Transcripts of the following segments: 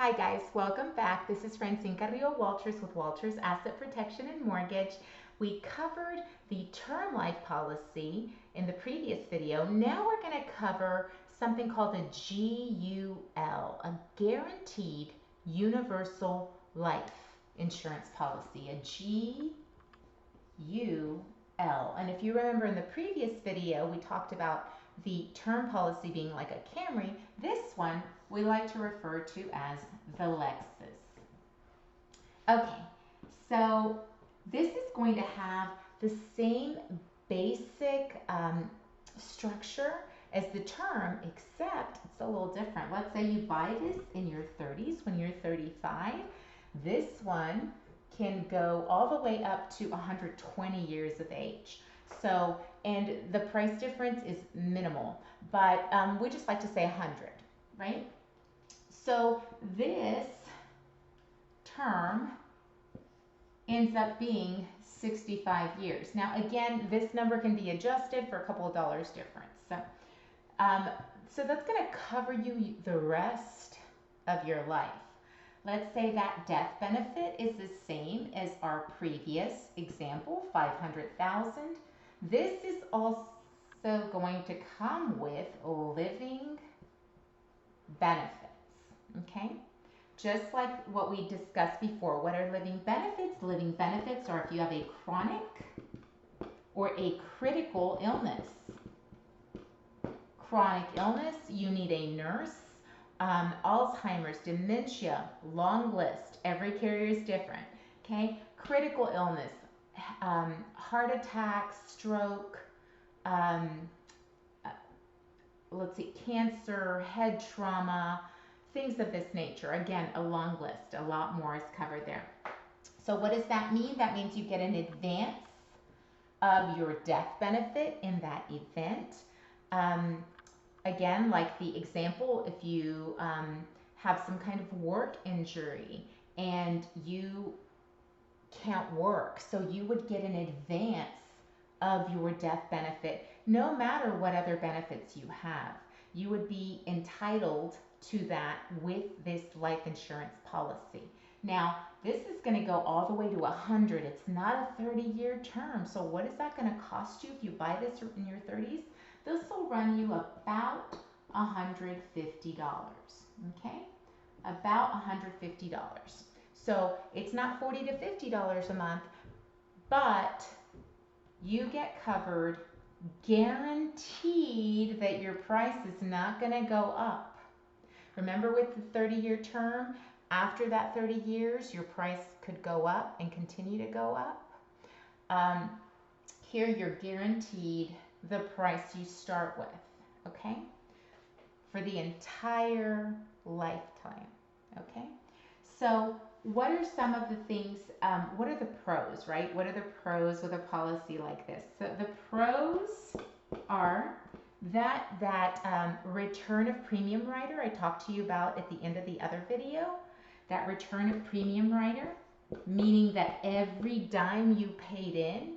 Hi guys, welcome back. This is Francine Carrillo Walters with Walters Asset Protection and Mortgage. We covered the term life policy in the previous video. Now we're going to cover something called a GUL, a Guaranteed Universal Life Insurance Policy, a GUL. And if you remember in the previous video, we talked about the term policy being like a Camry. This one we like to refer to as the Lexus. Okay, so this is going to have the same basic structure as the term, except it's a little different. Let's say you buy this in your 30s when you're 35. This one can go all the way up to 120 years of age. So, and the price difference is minimal, but we just like to say 100, right? So this term ends up being 65 years. Now again, this number can be adjusted for a couple of dollars difference. So that's going to cover you the rest of your life. Let's say that death benefit is the same as our previous example, 500,000. This is also going to come with living benefits, okay? Just like what we discussed before. What are living benefits? Living benefits are if you have a chronic or a critical illness. Chronic illness, you need a nurse. Alzheimer's, dementia, long list. Every carrier is different. Okay, critical illness, heart attack, stroke, let's see, cancer, head trauma, things of this nature. Again, a long list. A lot more is covered there. So what does that mean? That means you get an advance of your death benefit in that event. Again, like the example, if you have some kind of work injury and you can't work, so you would get an advance of your death benefit no matter what other benefits you have. You would be entitled to that with this life insurance policy. Now, this is going to go all the way to 100. It's not a 30-year term. So what is that going to cost you if you buy this in your 30s? This will run you about $150, okay? About $150. So it's not $40 to $50 a month, but you get covered, guaranteed that your price is not going to go up. Remember with the 30-year term, after that 30 years, your price could go up and continue to go up. Here you're guaranteed the price you start with, okay? For the entire lifetime, okay? So what are some of the things, what are the pros, right? What are the pros with a policy like this? So the pros are that return of premium rider I talked to you about at the end of the other video. That return of premium rider, meaning that every dime you paid in,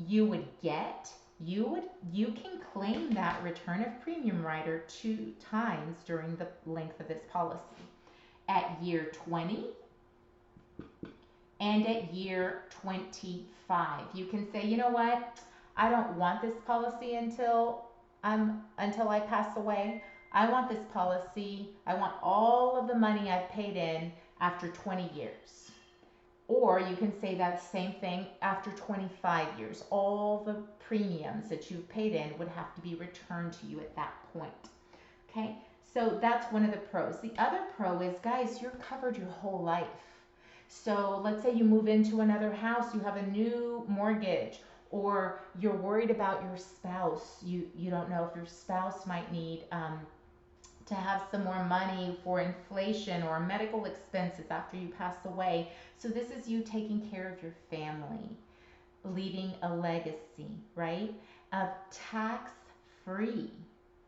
you would get, you can claim that return of premium rider 2 times during the length of this policy. At year 20 and at year 25. You can say, you know what, I don't want this policy until I pass away. I want this policy, I want all of the money I've paid in after 20 years. Or you can say that same thing after 25 years. All the premiums that you've paid in would have to be returned to you at that point. Okay, so that's one of the pros. The other pro is, guys, you're covered your whole life. So let's say you move into another house, you have a new mortgage, or you're worried about your spouse. You don't know if your spouse might need to have some more money for inflation or medical expenses after you pass away. So this is you taking care of your family, leaving a legacy, right? Of tax-free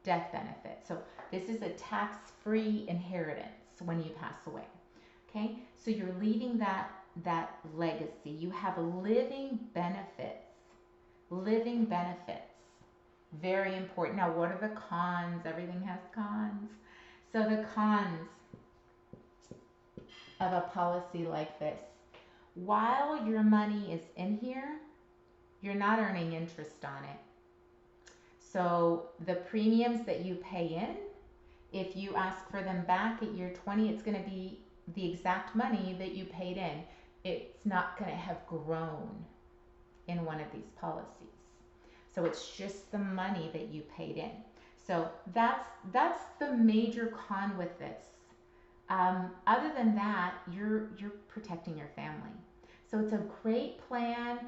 death benefit. So this is a tax-free inheritance when you pass away, okay? So you're leaving that legacy. You have living benefits. Living benefits. Very important. Now, what are the cons? Everything has cons. So the cons, of a policy like this. While your money is in here, you're not earning interest on it. So the premiums that you pay in, if you ask for them back at year 20, it's going to be the exact money that you paid in. It's not going to have grown in one of these policies. So it's just the money that you paid in. So that's the major con with this. Other than that, you're protecting your family. So it's a great plan.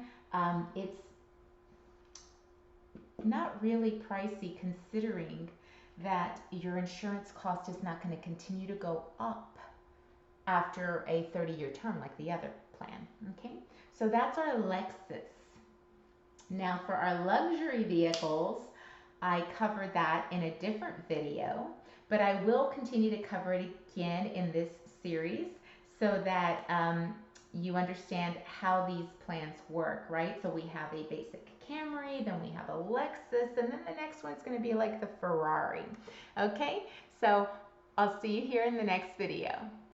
It's not really pricey considering that your insurance cost is not going to continue to go up after a 30-year term like the other plan. Okay, so that's our Lexus. Now for our luxury vehicles, I covered that in a different video, but I will continue to cover it again in this series so that you understand how these plans work, right? So we have a basic Camry, then we have a Lexus, and then the next one's going to be like the Ferrari. Okay, so I'll see you here in the next video.